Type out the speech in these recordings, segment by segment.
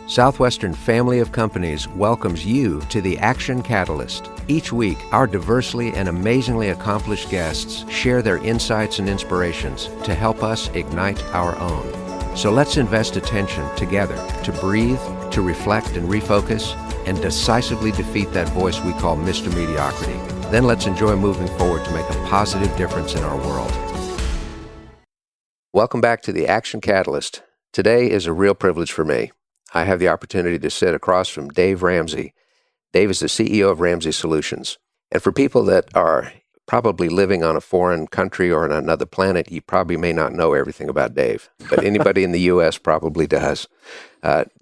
Southwestern Family of Companies welcomes you to the Action Catalyst. Each week, our diversely and amazingly accomplished guests share their insights and inspirations to help us ignite our own. So let's invest attention together to breathe, to reflect and refocus, and decisively defeat that voice we call Mr. Mediocrity. Then let's enjoy moving forward to make a positive difference in our world. Welcome back to the Action Catalyst. Today is a real privilege for me. I have the opportunity to sit across from Dave Ramsey. Dave is the CEO of Ramsey Solutions. And for people that are probably living on a foreign country or on another planet, you probably may not know everything about Dave. But anybody in the U.S. probably does.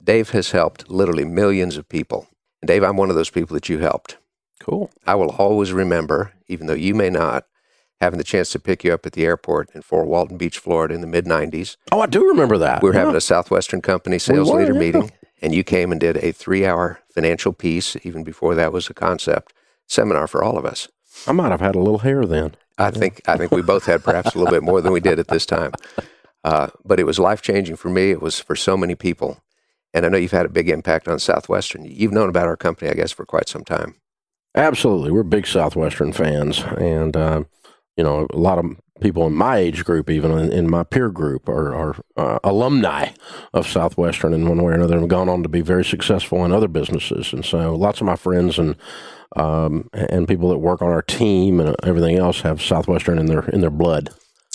Dave has helped literally millions of people. And Dave, I'm one of those people that you helped. Cool. I will always remember, even though you may not, having the chance to pick you up at the airport in Fort Walton Beach, Florida in the mid-'90s. Oh, I do remember that. We were having a Southwestern Company sales leader meeting, and you came and did a 3-hour financial piece, even before that was a concept, seminar for all of us. I might have had a little hair then. I think we both had perhaps a little bit more than we did at this time. But it was life-changing for me. It was for so many people. And I know you've had a big impact on Southwestern. You've known about our company, I guess, for quite some time. Absolutely. We're big Southwestern fans. And, a lot of people in my age group, even in my peer group, are alumni of Southwestern in one way or another, have gone on to be very successful in other businesses. And so lots of my friends and people that work on our team and everything else have Southwestern in their blood.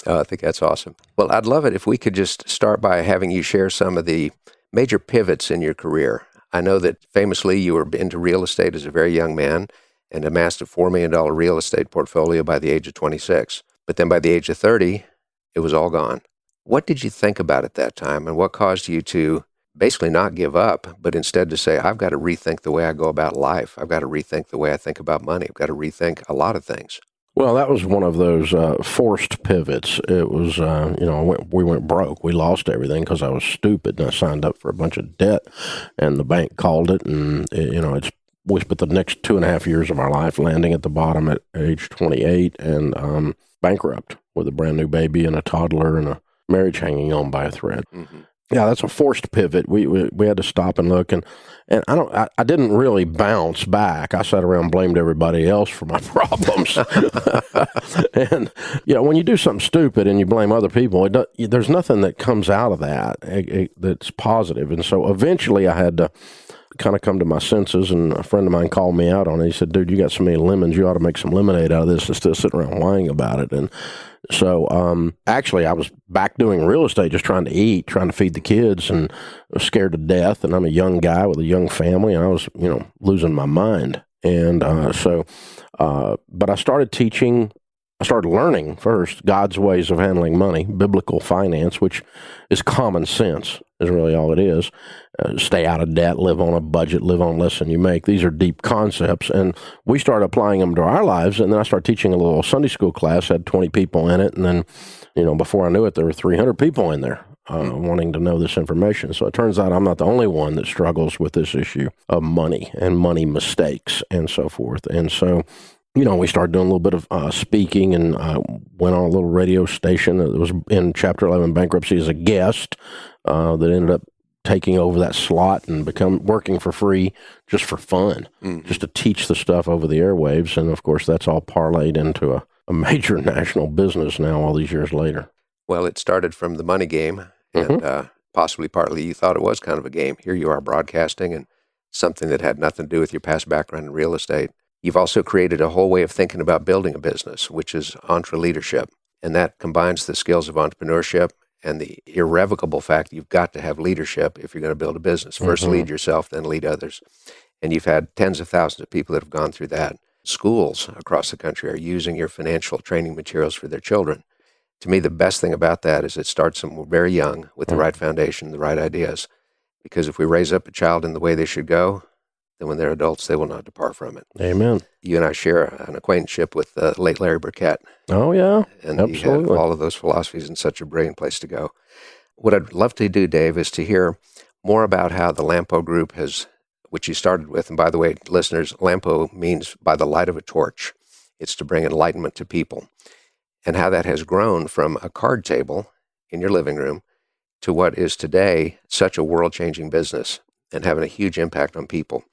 Oh, I think that's awesome. Well, I'd love it if we could just start by having you share some of the major pivots in your career. I know that famously you were into real estate as a very young man and amassed a $4 million real estate portfolio by the age of 26. But then by the age of 30, it was all gone. What did you think about at that time, and what caused you to basically not give up, but instead to say, I've got to rethink the way I go about life. I've got to rethink the way I think about money. I've got to rethink a lot of things. Well, that was one of those forced pivots. It was, we went broke. We lost everything because I was stupid, and I signed up for a bunch of debt, and the bank called it, and, we spent the next 2.5 years of our life landing at the bottom at age 28 and bankrupt with a brand new baby and a toddler and a marriage hanging on by a thread. Mm-hmm. Yeah, that's a forced pivot. We had to stop and look, and I didn't really bounce back. I sat around and blamed everybody else for my problems. And when you do something stupid and you blame other people, there's nothing that comes out of that that's positive. And so eventually, I had to kind of come to my senses, and a friend of mine called me out on it. He said, "Dude, you got so many lemons, you ought to make some lemonade out of this instead of sitting around whining about it." And so actually I was back doing real estate, just trying to eat, trying to feed the kids, and I was scared to death. And I'm a young guy with a young family, and I was, losing my mind. And but I started teaching. I started learning first God's ways of handling money, biblical finance, which is common sense, is really all it is. Stay out of debt, live on a budget, live on less than you make. These are deep concepts, and we started applying them to our lives. And then I started teaching a little Sunday school class, had 20 people in it, and then, before I knew it, there were 300 people in there wanting to know this information. So it turns out I'm not the only one that struggles with this issue of money and money mistakes and so forth. And so we started doing a little bit of speaking, and went on a little radio station that was in Chapter 11 bankruptcy as a guest that ended up taking over that slot and working for free just for fun, just to teach the stuff over the airwaves. And, of course, that's all parlayed into a major national business now all these years later. Well, it started from the money game, and possibly partly you thought it was kind of a game. Here you are broadcasting, and something that had nothing to do with your past background in real estate. You've also created a whole way of thinking about building a business, which is entre-leadership. And that combines the skills of entrepreneurship and the irrevocable fact you've got to have leadership if you're going to build a business. First lead yourself, then lead others. And you've had tens of thousands of people that have gone through that. Schools across the country are using your financial training materials for their children. To me, the best thing about that is it starts them very young with the right foundation, the right ideas. Because if we raise up a child in the way they should go, then when they're adults, they will not depart from it. Amen. You and I share an acquaintanceship with the late Larry Burkett. Oh, yeah. And absolutely. He had all of those philosophies in such a brilliant place to go. What I'd love to do, Dave, is to hear more about how the Lampo Group has, which you started with. And by the way, listeners, Lampo means by the light of a torch. It's to bring enlightenment to people. And how that has grown from a card table in your living room to what is today such a world-changing business. and having a huge impact on people.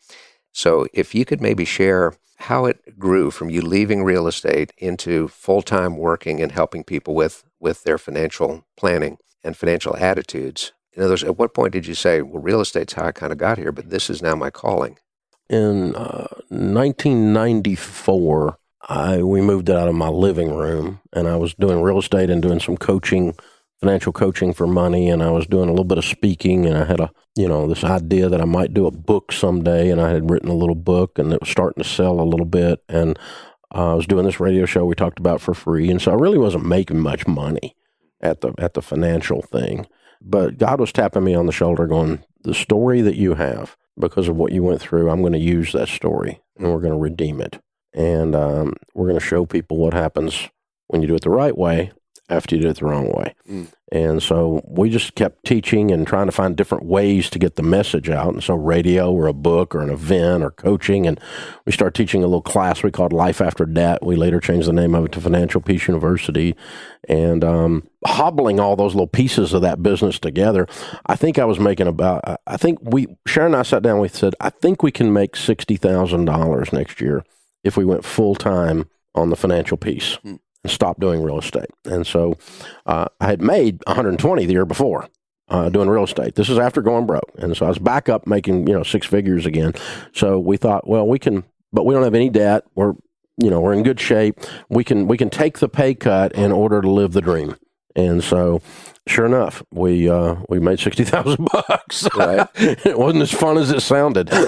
So if you could maybe share how it grew from you leaving real estate into full-time working and helping people with their financial planning and financial attitudes. In other words, at what point did you say, well, real estate's how I kind of got here, but this is now my calling? In 1994, we moved out of my living room, and I was doing real estate and doing some coaching, financial coaching for money, and I was doing a little bit of speaking, and I had this idea that I might do a book someday, and I had written a little book, and it was starting to sell a little bit, and I was doing this radio show we talked about for free, and so I really wasn't making much money at the financial thing, but God was tapping me on the shoulder going, the story that you have, because of what you went through, I'm going to use that story, and we're going to redeem it, and we're going to show people what happens when you do it the right way after you do it the wrong way. And so we just kept teaching and trying to find different ways to get the message out. And so radio or a book or an event or coaching. And we started teaching a little class we called Life After Debt. We later changed the name of it to Financial Peace University. And hobbling all those little pieces of that business together, I think I was making Sharon and I sat down, we said, I think we can make $60,000 next year if we went full time on the financial piece. And stopped doing real estate. And so I had made 120 the year before doing real estate. This is after going broke. And so I was back up making, six figures again. So we thought, well, we can, but we don't have any debt. We're in good shape. We can take the pay cut in order to live the dream. And so sure enough, we made $60,000. Right. It wasn't as fun as it sounded. And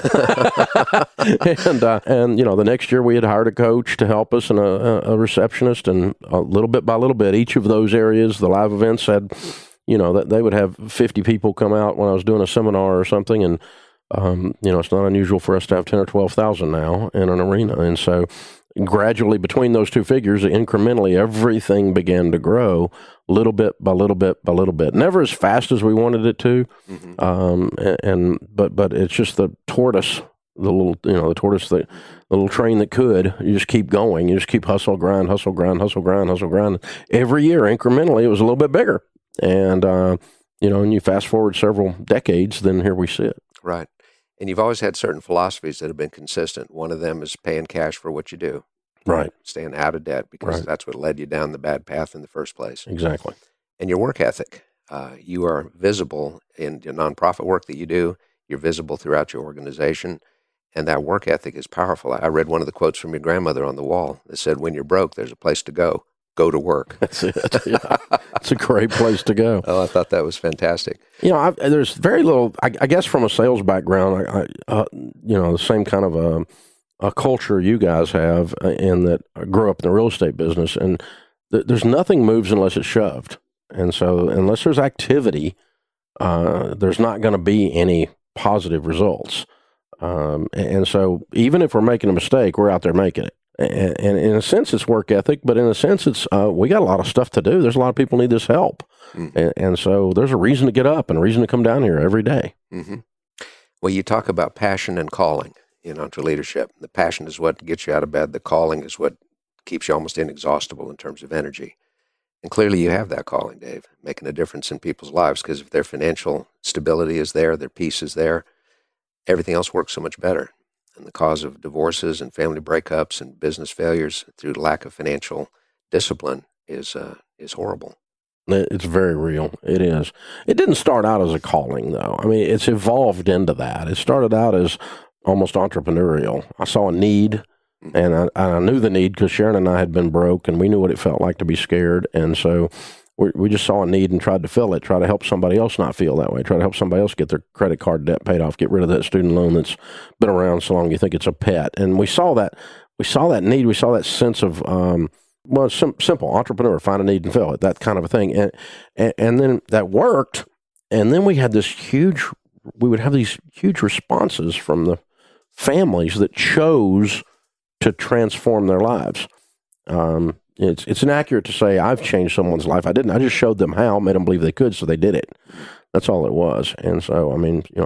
the next year we had hired a coach to help us and a receptionist, and little bit by little bit, each of those areas, the live events had, that they would have 50 people come out when I was doing a seminar or something. And, it's not unusual for us to have 10 or 12,000 now in an arena. And so gradually between those two figures, incrementally, everything began to grow little bit by little bit by little bit. Never as fast as we wanted it to. But it's just the tortoise, the little train that could. You just keep going. You just keep hustle, grind. Every year, incrementally, it was a little bit bigger. And, and you fast forward several decades, then here we sit. Right. And you've always had certain philosophies that have been consistent. One of them is paying cash for what you do. Right. Staying out of debt, because that's what led you down the bad path in the first place. Exactly. And your work ethic. You are visible in the nonprofit work that you do. You're visible throughout your organization. And that work ethic is powerful. I read one of the quotes from your grandmother on the wall that said, when you're broke, there's a place to go. Go to work. That's it. Yeah. It's a great place to go. Oh, I thought that was fantastic. There's very little, I guess from a sales background, the same kind of a culture you guys have in that I grew up in the real estate business, and there's nothing moves unless it's shoved. And so unless there's activity, there's not going to be any positive results. And so even if we're making a mistake, we're out there making it. And in a sense, it's work ethic, but in a sense, it's we got a lot of stuff to do. There's a lot of people need this help. And so there's a reason to get up and a reason to come down here every day. Well, you talk about passion and calling, to leadership. The passion is what gets you out of bed. The calling is what keeps you almost inexhaustible in terms of energy. And clearly you have that calling, Dave, making a difference in people's lives, because if their financial stability is there, their peace is there, everything else works so much better. And the cause of divorces and family breakups and business failures through lack of financial discipline is horrible. It's very real. It is. It didn't start out as a calling, though. I mean, it's evolved into that. It started out as almost entrepreneurial. I saw a need, and I knew the need because Sharon and I had been broke, and we knew what it felt like to be scared. And so we just saw a need and tried to fill it, try to help somebody else not feel that way, try to help somebody else get their credit card debt paid off, get rid of that student loan that's been around so long you think it's a pet. And we saw that need, we saw that sense of, simple entrepreneur, find a need and fill it, that kind of a thing. And then that worked. And then we would have these huge responses from the families that chose to transform their lives. It's inaccurate to say I've changed someone's life. I didn't. I just showed them how, made them believe they could, so they did it. That's all it was. And so,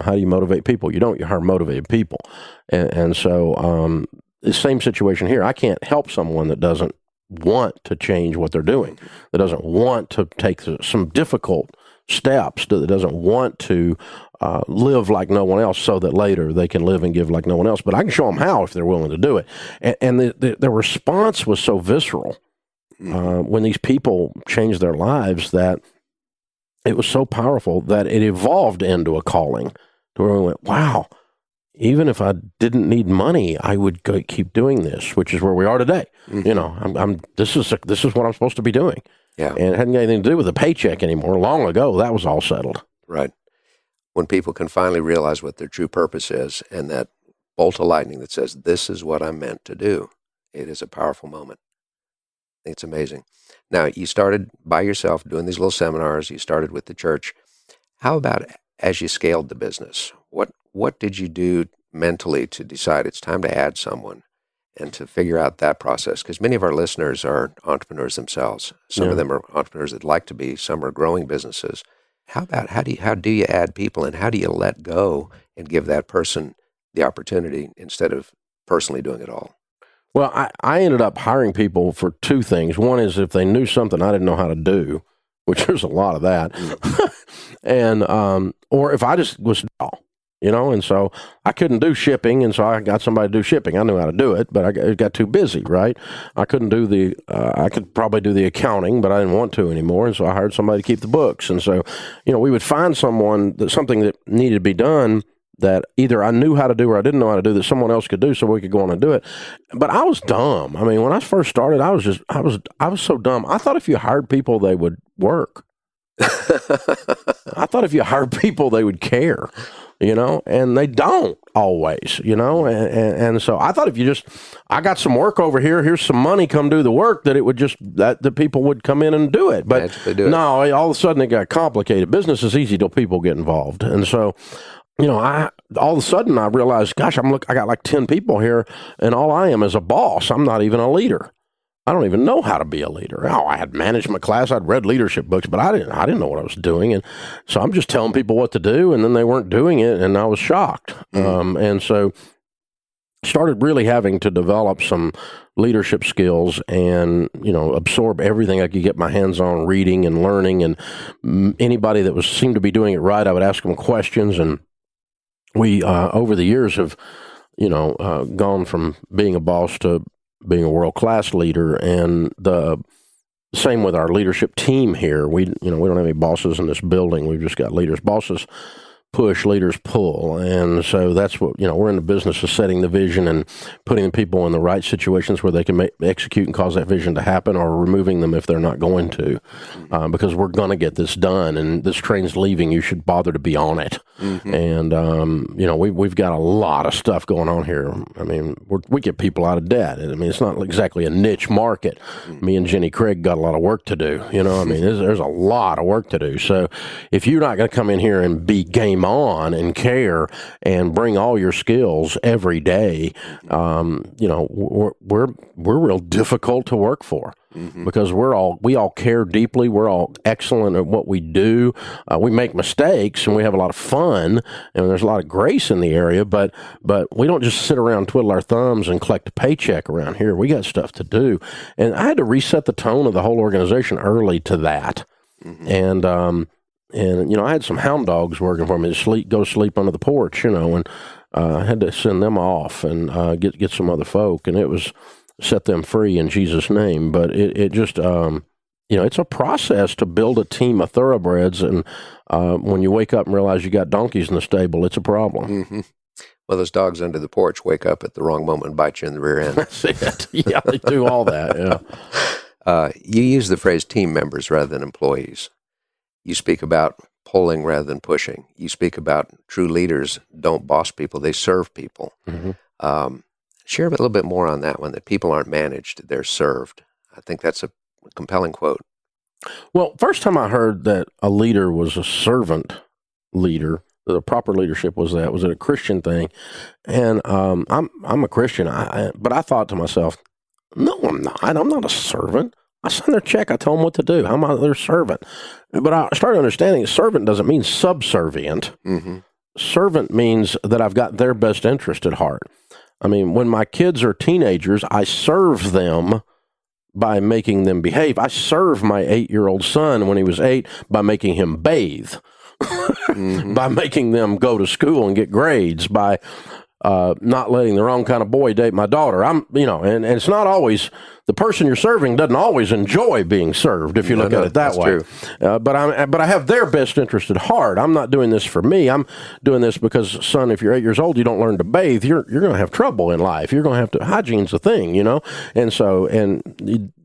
how do you motivate people? You don't. You hire motivated people. And so, the same situation here. I can't help someone that doesn't want to change what they're doing, that doesn't want to take some difficult steps, that doesn't want to live like no one else so that later they can live and give like no one else. But I can show them how if they're willing to do it. And the response was so visceral when these people changed their lives that it was so powerful that it evolved into a calling to where we went, wow, even if I didn't need money, I would keep doing this, which is where we are today. You know, this is what I'm supposed to be doing. Yeah. And it hadn't got anything to do with a paycheck anymore. Long ago, that was all settled. Right. When people can finally realize what their true purpose is and that bolt of lightning that says, this is what I'm meant to do, it is a powerful moment. It's amazing. Now, you started by yourself doing these little seminars. You started with the church. How about as you scaled the business? What did you do mentally to decide it's time to add someone and to figure out that process? Because many of our listeners are entrepreneurs themselves. Some of them are entrepreneurs that like to be. Some are growing businesses. How do you add people, and how do you let go and give that person the opportunity instead of personally doing it all? Well, I ended up hiring people for two things. One is if they knew something I didn't know how to do, which there's a lot of that, and or if I just was you know, and so I couldn't do shipping, and so I got somebody to do shipping. I knew how to do it, but I got too busy, right? I couldn't do I could probably do the accounting, but I didn't want to anymore, and so I hired somebody to keep the books. And so, you know, we would find something that needed to be done that either I knew how to do or I didn't know how to do that someone else could do, so we could go on and do it. But I was dumb. I mean, when I first started, I was so dumb. I thought if you hired people, they would work. I thought if you hired people, they would care, you know, and they don't always, you know, and so I thought if I got some work over here, here's some money, come do the work, that it would that the people would come in and do it. But no, all of a sudden it got complicated. Business is easy till people get involved. And so, you know, all of a sudden I realized, gosh, I got like 10 people here, and all I am is a boss. I'm not even a leader. I don't even know how to be a leader. Oh, I had management class. I'd read leadership books, but I didn't know what I was doing. And so I'm just telling people what to do, and then they weren't doing it, and I was shocked. And so started really having to develop some leadership skills and, you know, absorb everything I could get my hands on, reading and learning. And anybody that seemed to be doing it right, I would ask them questions. And we, over the years, have, you know, gone from being a boss to being a world-class leader. And the same with our leadership team here. We don't have any bosses in this building. We've just got leaders. Bosses push, leaders pull. And so that's what, you know, we're in the business of setting the vision and putting the people in the right situations where they can execute and cause that vision to happen, or removing them if they're not going to, because we're going to get this done, and this train's leaving. You should bother to be on it. And, you know, we've got a lot of stuff going on here. I mean, we get people out of debt. I mean, it's not exactly a niche market. Me and Jenny Craig got a lot of work to do. You know, I mean, there's a lot of work to do. So if you're not going to come in here and be game on and care and bring all your skills every day, you know, we're real difficult to work for. Because we all care deeply. We're all excellent at what we do. We make mistakes and we have a lot of fun, and there's a lot of grace in the area, but we don't just sit around, twiddle our thumbs, and collect a paycheck around here. We got stuff to do. And I had to reset the tone of the whole organization early to that. And you know, I had some hound dogs working for me to go sleep under the porch, you know, and I had to send them off and get some other folk, and it was set them free in Jesus' name. But it just, you know, it's a process to build a team of thoroughbreds. And when you wake up and realize you got donkeys in the stable, it's a problem. Well, those dogs under the porch wake up at the wrong moment and bite you in the rear end. That's it. Yeah, they do all that. Yeah. You use the phrase team members rather than employees. You speak about pulling rather than pushing. You speak about true leaders don't boss people, they serve people. Share a little bit more on that one, that people aren't managed, they're served. I think that's a compelling quote. Well, first time I heard that a leader was a servant leader, the proper leadership was it a Christian thing? And I'm a Christian, but I thought to myself, no, I'm not. I'm not a servant. I sign their check. I tell them what to do. How am I their servant? But I started understanding that servant doesn't mean subservient. Servant means that I've got their best interest at heart. I mean, when my kids are teenagers, I serve them by making them behave. I serve my 8-year-old son when he was 8 by making him bathe. by making them go to school and get grades, by not letting the wrong kind of boy date my daughter. And it's not always, the person you're serving doesn't always enjoy being served if you look at it that way. But I have their best interest at heart. I'm not doing this for me. I'm doing this because, son, if you're 8 years old, you don't learn to bathe, you're going to have trouble in life. You're going to have to, hygiene's a thing, And so,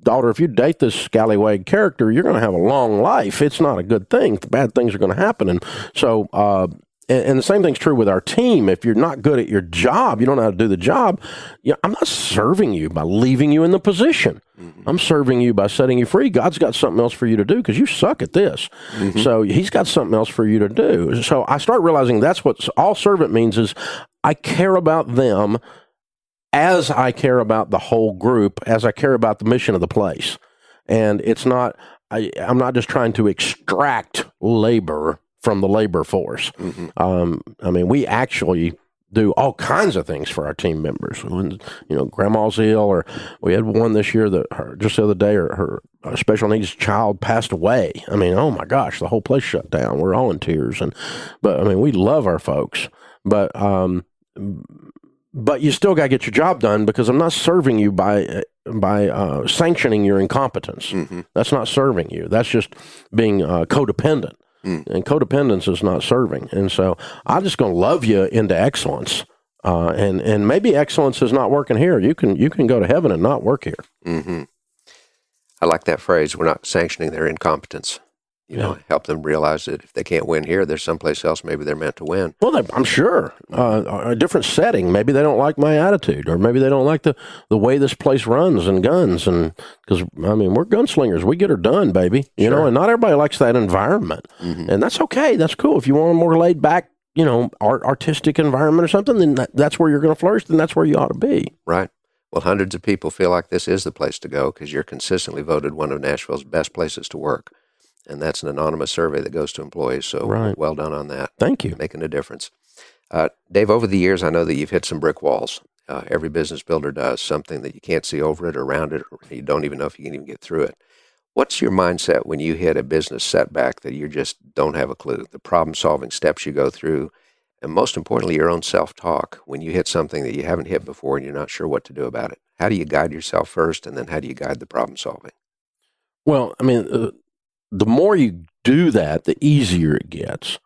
daughter, if you date this scallywag character, you're going to have a long life. It's not a good thing. Bad things are going to happen. And so, and the same thing's true with our team. If you're not good at your job, you don't know how to do the job, I'm not serving you by leaving you in the position. I'm serving you by setting you free. God's got something else for you to do because you suck at this. So he's got something else for you to do. So I start realizing that's what all servant means is I care about them as I care about the whole group, as I care about the mission of the place. And it's not, I'm not just trying to extract labor from the labor force. We actually do all kinds of things for our team members. When, grandma's ill, or we had one this year that just the other day, her special needs child passed away. Oh my gosh, the whole place shut down. We're all in tears. But we love our folks, but you still got to get your job done, because I'm not serving you by sanctioning your incompetence. That's not serving you. That's just being codependent. And codependence is not serving. And so I'm just going to love you into excellence. And maybe excellence is not working here. You can go to heaven and not work here. I like that phrase. We're not sanctioning their incompetence. Help them realize that if they can't win here, there's someplace else maybe they're meant to win. Well, I'm sure a different setting. Maybe they don't like my attitude, or maybe they don't like the way this place runs and guns. And because we're gunslingers, we get her done, baby. You know, and not everybody likes that environment, and that's okay. That's cool. If you want a more laid back, artistic environment or something, then that's where you're going to flourish. Then that's where you ought to be. Right. Well, hundreds of people feel like this is the place to go because you're consistently voted one of Nashville's best places to work. And that's an anonymous survey that goes to employees. So well done on that. Thank you. Making a difference. Dave, over the years, I know that you've hit some brick walls. Every business builder does, something that you can't see over it or around it, or you don't even know if you can even get through it. What's your mindset when you hit a business setback that you just don't have a clue? The problem-solving steps you go through, and most importantly, your own self-talk when you hit something that you haven't hit before and you're not sure what to do about it. How do you guide yourself first, and then how do you guide the problem-solving? Well, the more you do that, the easier it gets,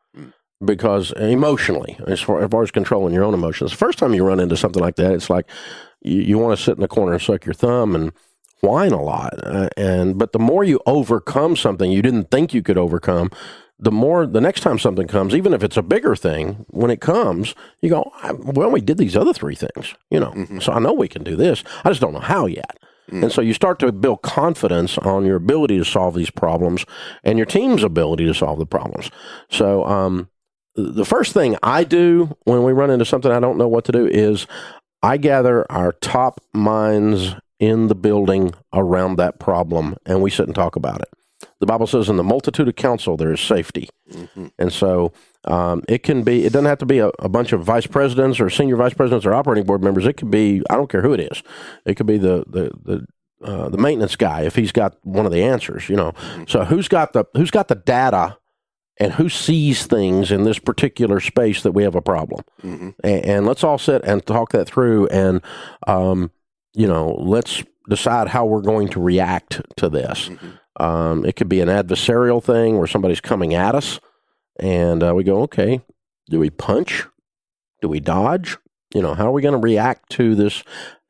because emotionally, as far as controlling your own emotions, the first time you run into something like that, it's like you want to sit in the corner and suck your thumb and whine a lot. But the more you overcome something you didn't think you could overcome, the next time something comes, even if it's a bigger thing, when it comes, you go, well, we did these other three things, so I know we can do this. I just don't know how yet. And so you start to build confidence on your ability to solve these problems and your team's ability to solve the problems. So the first thing I do when we run into something I don't know what to do is I gather our top minds in the building around that problem, and we sit and talk about it. The Bible says in the multitude of counsel there is safety. And so it doesn't have to be a bunch of vice presidents or senior vice presidents or operating board members. It could be, I don't care who it is. It could be the maintenance guy if he's got one of the answers, So who's got the data and who sees things in this particular space that we have a problem? And let's all sit and talk that through, and let's decide how we're going to react to this. It could be an adversarial thing where somebody's coming at us, and we go, okay, do we punch? Do we dodge? How are we going to react to this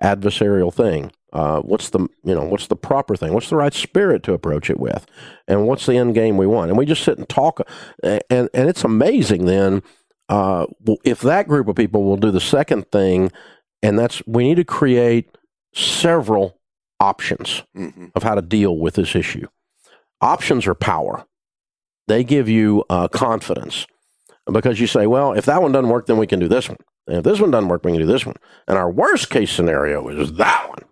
adversarial thing? What's the proper thing? What's the right spirit to approach it with? And what's the end game we want? And we just sit and talk, and it's amazing then, if that group of people will do the second thing, and that's, we need to create several options of how to deal with this issue. Options are power. They give you confidence, because you say, well, if that one doesn't work, then we can do this one. And if this one doesn't work, we can do this one. And our worst case scenario is that one,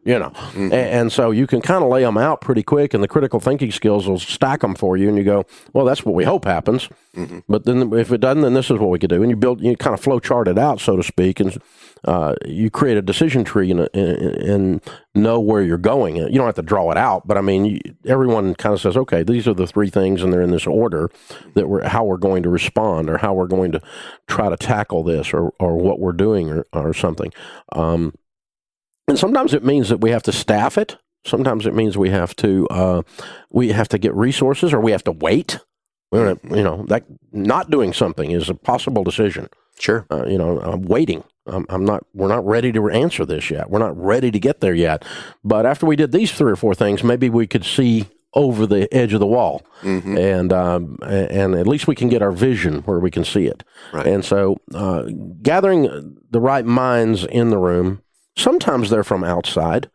And so you can kind of lay them out pretty quick, and the critical thinking skills will stack them for you. And you go, well, that's what we hope happens. But then if it doesn't, then this is what we could do. And you kind of flow chart it out, so to speak, and you create a decision tree and know where you're going. You don't have to draw it out, but I mean, everyone kind of says, okay, these are the three things, and they're in this order that how we're going to respond, or how we're going to try to tackle this, or what we're doing, or something. And sometimes it means that we have to staff it. Sometimes it means we have to get resources, or we have to wait. That not doing something is a possible decision. Sure. I'm waiting. We're not ready to answer this yet. We're not ready to get there yet. But after we did these 3 or 4 things, maybe we could see over the edge of the wall, and at least we can get our vision where we can see it. Right. And so, gathering the right minds in the room. Sometimes they're from outside.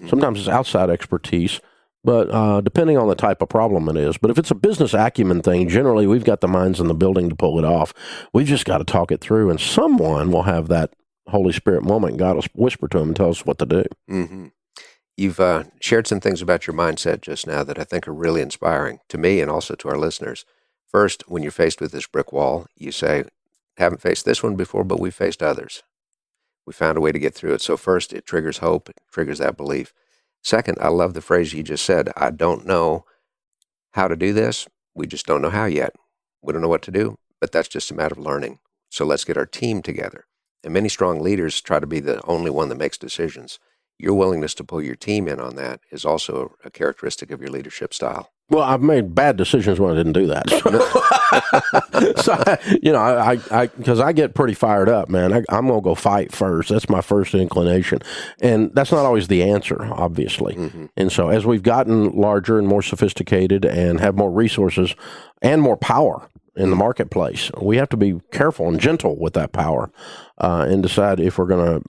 Sometimes it's outside expertise. But depending on the type of problem it is. But if it's a business acumen thing, generally we've got the minds in the building to pull it off. We've just got to talk it through, and someone will have that Holy Spirit moment. God will whisper to them and tell us what to do. You've shared some things about your mindset just now that I think are really inspiring to me and also to our listeners. First, when you're faced with this brick wall, you say, haven't faced this one before, but we've faced others. We found a way to get through it. So first, it triggers hope. It triggers that belief. Second, I love the phrase you just said. I don't know how to do this. We just don't know how yet. We don't know what to do, but that's just a matter of learning. So let's get our team together. And many strong leaders try to be the only one that makes decisions. Your willingness to pull your team in on that is also a characteristic of your leadership style. Well, I've made bad decisions when I didn't do that. So, because I get pretty fired up, man. I'm going to go fight first. That's my first inclination. And that's not always the answer, obviously. And so as we've gotten larger and more sophisticated and have more resources and more power in the marketplace, we have to be careful and gentle with that power, and decide if we're gonna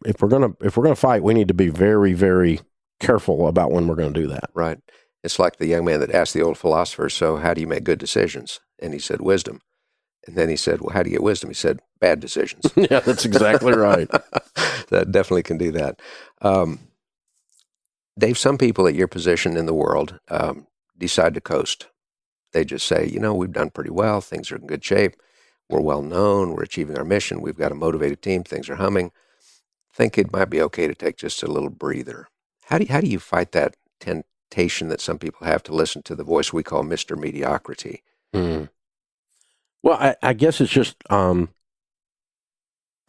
fight, we need to be very, very careful about when we're going to do that. Right. It's like the young man that asked the old philosopher, so how do you make good decisions? And he said, wisdom. And then he said, well, how do you get wisdom? He said, bad decisions. Yeah, that's exactly right. That definitely can do that. Dave, some people at your position in the world decide to coast. They just say, we've done pretty well. Things are in good shape. We're well known. We're achieving our mission. We've got a motivated team. Things are humming. Think it might be okay to take just a little breather. How do you fight that temptation that some people have to listen to the voice we call Mr. Mediocrity? Well, I guess it's just, I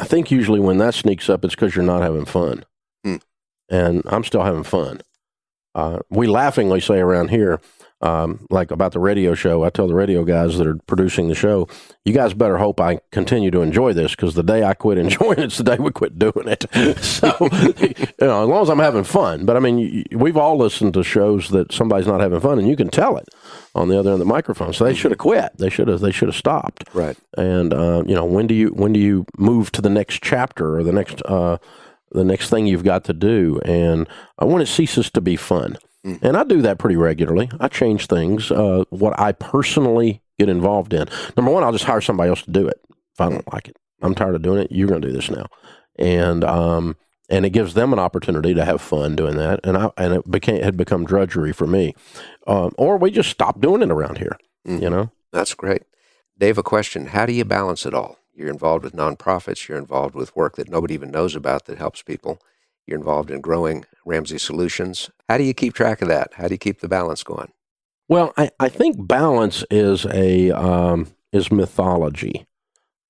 think usually when that sneaks up, it's because you're not having fun. And I'm still having fun. We laughingly say around here, like about the radio show, I tell the radio guys that are producing the show, you guys better hope I continue to enjoy this, because the day I quit enjoying it's the day we quit doing it. So, as long as I'm having fun. But I mean, we've all listened to shows that somebody's not having fun, and you can tell it on the other end of the microphone. So they should have quit. They should have stopped. Right. And when do you move to the next chapter, or the next thing you've got to do? And when it ceases to be fun. And I do that pretty regularly. I change things, what I personally get involved in. Number one, I'll just hire somebody else to do it if I don't like it. I'm tired of doing it. You're going to do this now. And it gives them an opportunity to have fun doing that. And it had become drudgery for me. Or we just stop doing it around here, That's great. Dave, a question. How do you balance it all? You're involved with nonprofits. You're involved with work that nobody even knows about that helps people. You're involved in growing Ramsey Solutions. How do you keep track of that? How do you keep the balance going? Well, I think balance is mythology.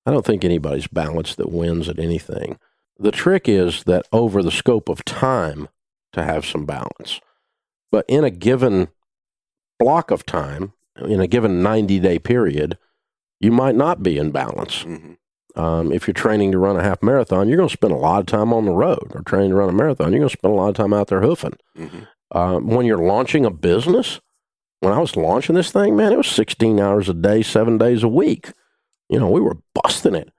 I don't think anybody's balanced that wins at anything. The trick is that over the scope of time to have some balance. But in a given block of time, in a given 90-day period, you might not be in balance. If you're training to run a half marathon, you're going to spend a lot of time on the road. Or training to run a marathon, you're going to spend a lot of time out there hoofing. When you're launching a business, when I was launching this thing, man, it was 16 hours a day, 7 days a week. We were busting it.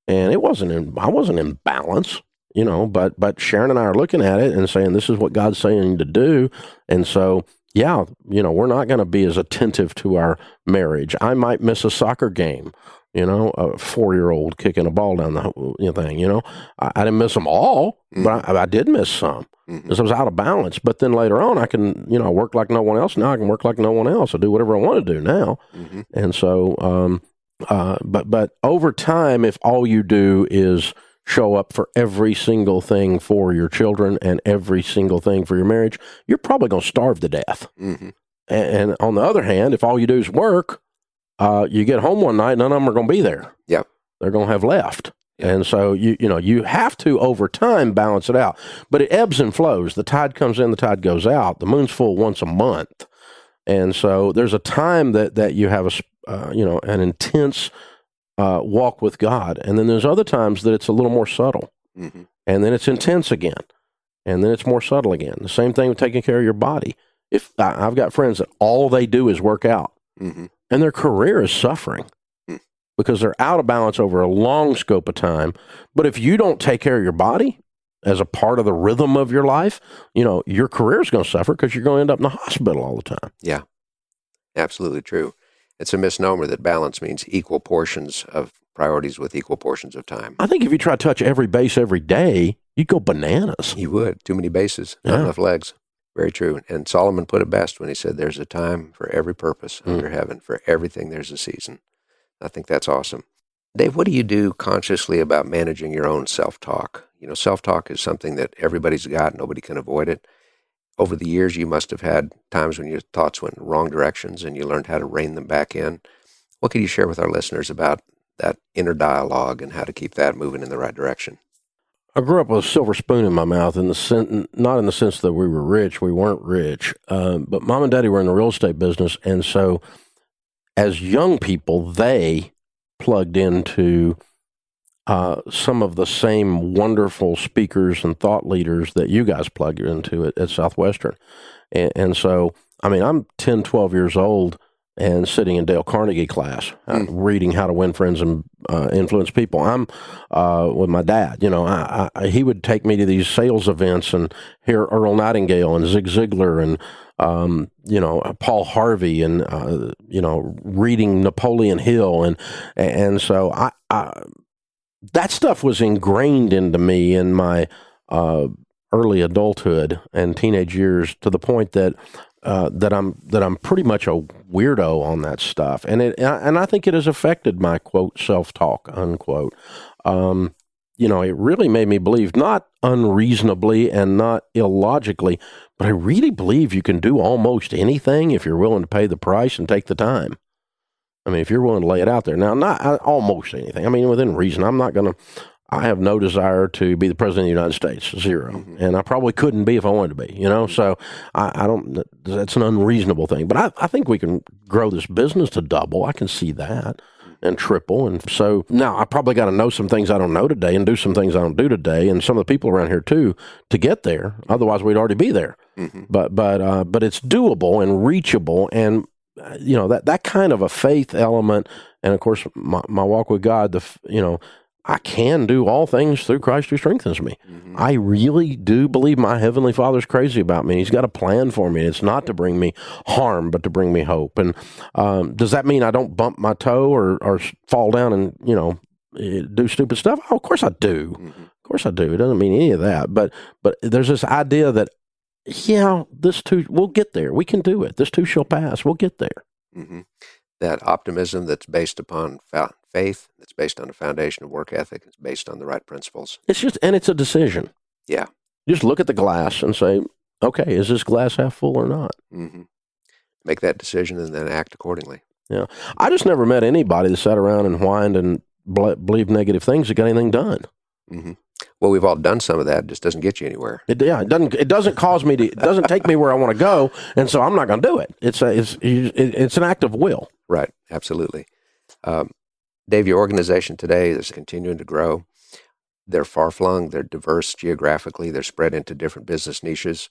And I wasn't in balance, but Sharon and I are looking at it and saying, this is what God's saying to do. And so, we're not going to be as attentive to our marriage. I might miss a soccer game. a 4-year-old kicking a ball down the thing. I didn't miss them all, but I did miss some because I was out of balance. But then later on, I can, work like no one else. Now I can work like no one else. I do whatever I want to do now. And so, but over time, if all you do is show up for every single thing for your children and every single thing for your marriage, you're probably going to starve to death. And on the other hand, if all you do is work, you get home one night, none of them are going to be there. Yep. They're going to have left. Yep. And so, you have to, over time, balance it out. But it ebbs and flows. The tide comes in, the tide goes out. The moon's full once a month. And so there's a time that you have an intense walk with God. And then there's other times that it's a little more subtle. And then it's intense again. And then it's more subtle again. The same thing with taking care of your body. If I've got friends that all they do is work out, and their career is suffering because they're out of balance over a long scope of time. But if you don't take care of your body as a part of the rhythm of your life, your career is going to suffer because you're going to end up in the hospital all the time. Yeah, absolutely true. It's a misnomer that balance means equal portions of priorities with equal portions of time. I think if you try to touch every base every day, you'd go bananas. You would. Too many bases, not enough legs. Very true. And Solomon put it best when he said, there's a time for every purpose under heaven. For everything, there's a season. I think that's awesome. Dave, what do you do consciously about managing your own self-talk? Self-talk is something that everybody's got. Nobody can avoid it. Over the years, you must have had times when your thoughts went in wrong directions and you learned how to rein them back in. What can you share with our listeners about that inner dialogue and how to keep that moving in the right direction? I grew up with a silver spoon in my mouth, not in the sense that we were rich. We weren't rich. But Mom and Daddy were in the real estate business. And so as young people, they plugged into some of the same wonderful speakers and thought leaders that you guys plugged into at Southwestern. And so, I'm 10, 12 years old and sitting in Dale Carnegie class, reading How to Win Friends and Influence People. I'm with my dad. He would take me to these sales events and hear Earl Nightingale and Zig Ziglar and Paul Harvey and reading Napoleon Hill and so I that stuff was ingrained into me in my early adulthood and teenage years to the point that I'm pretty much a weirdo on that stuff, and I think it has affected my quote self-talk unquote. It really made me believe, not unreasonably and not illogically, but I really believe you can do almost anything if you're willing to pay the price and take the time. If you're willing to lay it out there. Now, not almost anything. Within reason. I have no desire to be the president of the United States, zero. And I probably couldn't be if I wanted to be, So I don't, that's an unreasonable thing. But I think we can grow this business to double. I can see that, and triple. And so now I probably got to know some things I don't know today and do some things I don't do today. And some of the people around here too, to get there. Otherwise we'd already be there. But it's doable and reachable. And that kind of a faith element, and of course my walk with God, I can do all things through Christ who strengthens me. I really do believe my Heavenly Father's crazy about me. He's got a plan for me. It's not to bring me harm, but to bring me hope. And does that mean I don't bump my toe or fall down and do stupid stuff? Oh, of course I do. Of course I do. It doesn't mean any of that. But there's this idea that this too, we'll get there. We can do it. This too shall pass. We'll get there. That optimism that's based upon faith, that's based on a foundation of work ethic, it's based on the right principles. It's a decision. Yeah. Just look at the glass and say, okay, is this glass half full or not? Make that decision and then act accordingly. Yeah. I just never met anybody that sat around and whined and believed negative things that got anything done. Well, we've all done some of that. It just doesn't get you anywhere. It doesn't cause me to. It doesn't take me where I want to go, and so I'm not going to do it. It's an act of will. Right. Absolutely. Dave, your organization today is continuing to grow. They're far-flung. They're diverse geographically. They're spread into different business niches.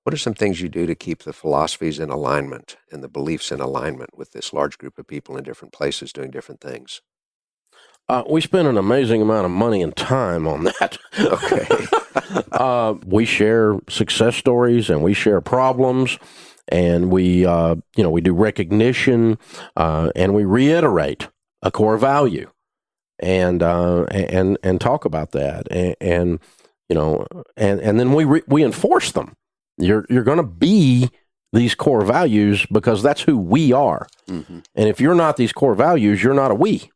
What are some things you do to keep the philosophies in alignment and the beliefs in alignment with this large group of people in different places doing different things? We spend an amazing amount of money and time on that. Okay. We share success stories and we share problems, and we do recognition, and we reiterate a core value, and talk about that, and then we enforce them. You're going to be these core values because that's who we are. Mm-hmm. And if you're not these core values, you're not a we.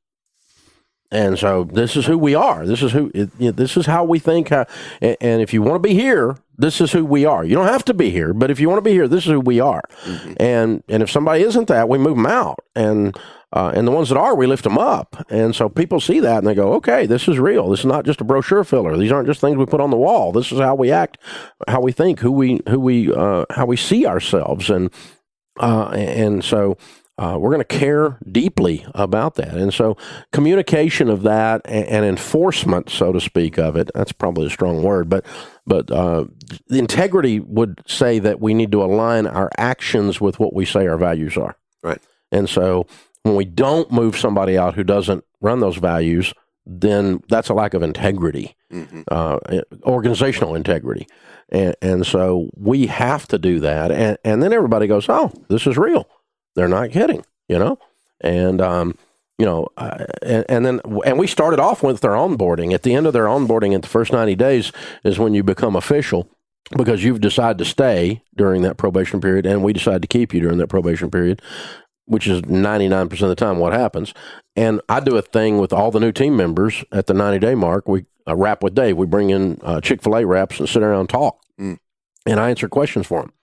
And so this is who we are. This is how we think. And if you want to be here, this is who we are. You don't have to be here, but if you want to be here, this is who we are. Mm-hmm. And if somebody isn't that, we move them out. And the ones that are, we lift them up. And so people see that and they go, okay, this is real. This is not just a brochure filler. These aren't just things we put on the wall. This is how we act, how we think, how we see ourselves. And so we're going to care deeply about that. And so communication of that and enforcement, so to speak, of it, that's probably a strong word, but the integrity would say that we need to align our actions with what we say our values are. Right. And so when we don't move somebody out who doesn't run those values, then that's a lack of integrity, organizational integrity. And so we have to do that. And then everybody goes, oh, this is real. They're not kidding, and and we started off with their onboarding. At the end of their onboarding, at the first 90 days is when you become official, because you've decided to stay during that probation period, and we decide to keep you during that probation period, which is 99% of the time what happens. And I do a thing with all the new team members at the 90-day mark. We wrap with Dave. We bring in Chick-fil-A wraps and sit around and talk, and I answer questions for them.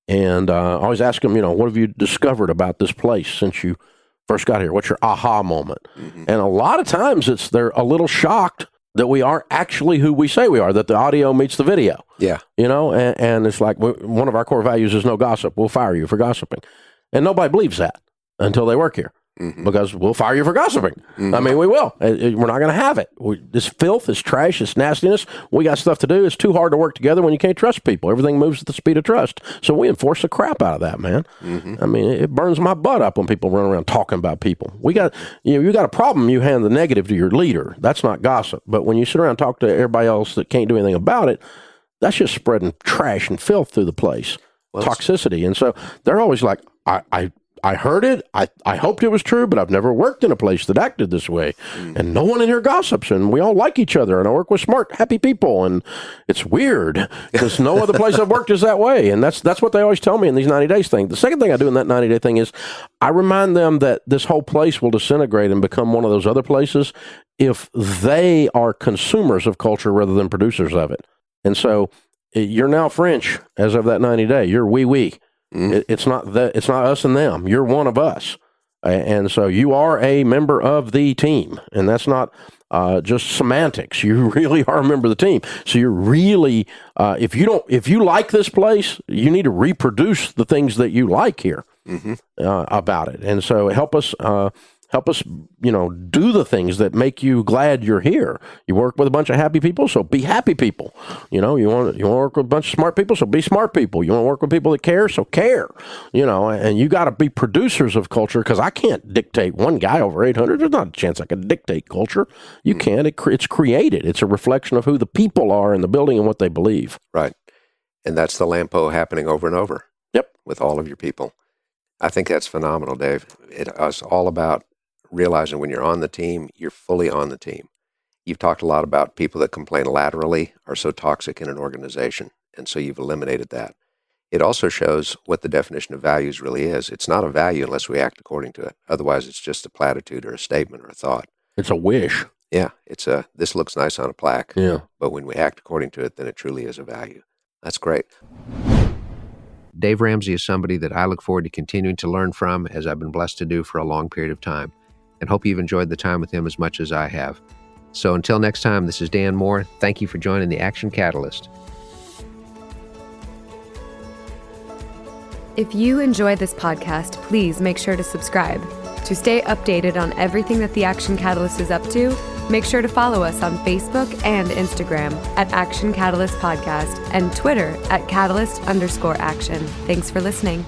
And I always ask them, what have you discovered about this place since you first got here? What's your aha moment? Mm-hmm. And a lot of times they're a little shocked that we aren't actually who we say we are, that the audio meets the video. Yeah. And it's like one of our core values is no gossip. We'll fire you for gossiping. And nobody believes that until they work here. Mm-hmm. Because we'll fire you for gossiping. Mm-hmm. I mean, we will. We're not going to have it. This filth, this trash, this nastiness, we got stuff to do. It's too hard to work together when you can't trust people. Everything moves at the speed of trust. So we enforce the crap out of that, man. Mm-hmm. I mean, it burns my butt up when people run around talking about people. You got a problem, you hand the negative to your leader. That's not gossip. But when you sit around and talk to everybody else that can't do anything about it, that's just spreading trash and filth through the place. Well, toxicity. And so they're always like, I heard it. I hoped it was true, but I've never worked in a place that acted this way. And no one in here gossips, and we all like each other, and I work with smart, happy people, and it's weird because no other place I've worked is that way. And that's what they always tell me in these 90 days thing. The second thing I do in that 90-day thing is I remind them that this whole place will disintegrate and become one of those other places if they are consumers of culture rather than producers of it. And so you're now French as of that 90-day. You're we. It's not us and them. You're one of us. And so you are a member of the team. And that's not just semantics. You really are a member of the team. So you're really, if you like this place, you need to reproduce the things that you like here about it. And so help us, do the things that make you glad you're here. You work with a bunch of happy people, so be happy people. You want to work with a bunch of smart people, so be smart people. You want to work with people that care, so care. And you got to be producers of culture, because I can't dictate one guy over 800. There's not a chance I can dictate culture. You can't. It's created. It's a reflection of who the people are in the building and what they believe. Right. And that's the Lampo happening over and over. Yep. With all of your people. I think that's phenomenal, Dave. It's all about realizing when you're on the team, you're fully on the team. You've talked a lot about people that complain laterally are so toxic in an organization, and so you've eliminated that. It also shows what the definition of values really is. It's not a value unless we act according to it. Otherwise, it's just a platitude or a statement or a thought. It's a wish. Yeah, this looks nice on a plaque. Yeah. But when we act according to it, then it truly is a value. That's great. Dave Ramsey is somebody that I look forward to continuing to learn from, as I've been blessed to do for a long period of time. And hope you've enjoyed the time with him as much as I have. So until next time, this is Dan Moore. Thank you for joining the Action Catalyst. If you enjoy this podcast, please make sure to subscribe. To stay updated on everything that the Action Catalyst is up to, make sure to follow us on Facebook and Instagram at Action Catalyst Podcast and Twitter at Catalyst_Action. Thanks for listening.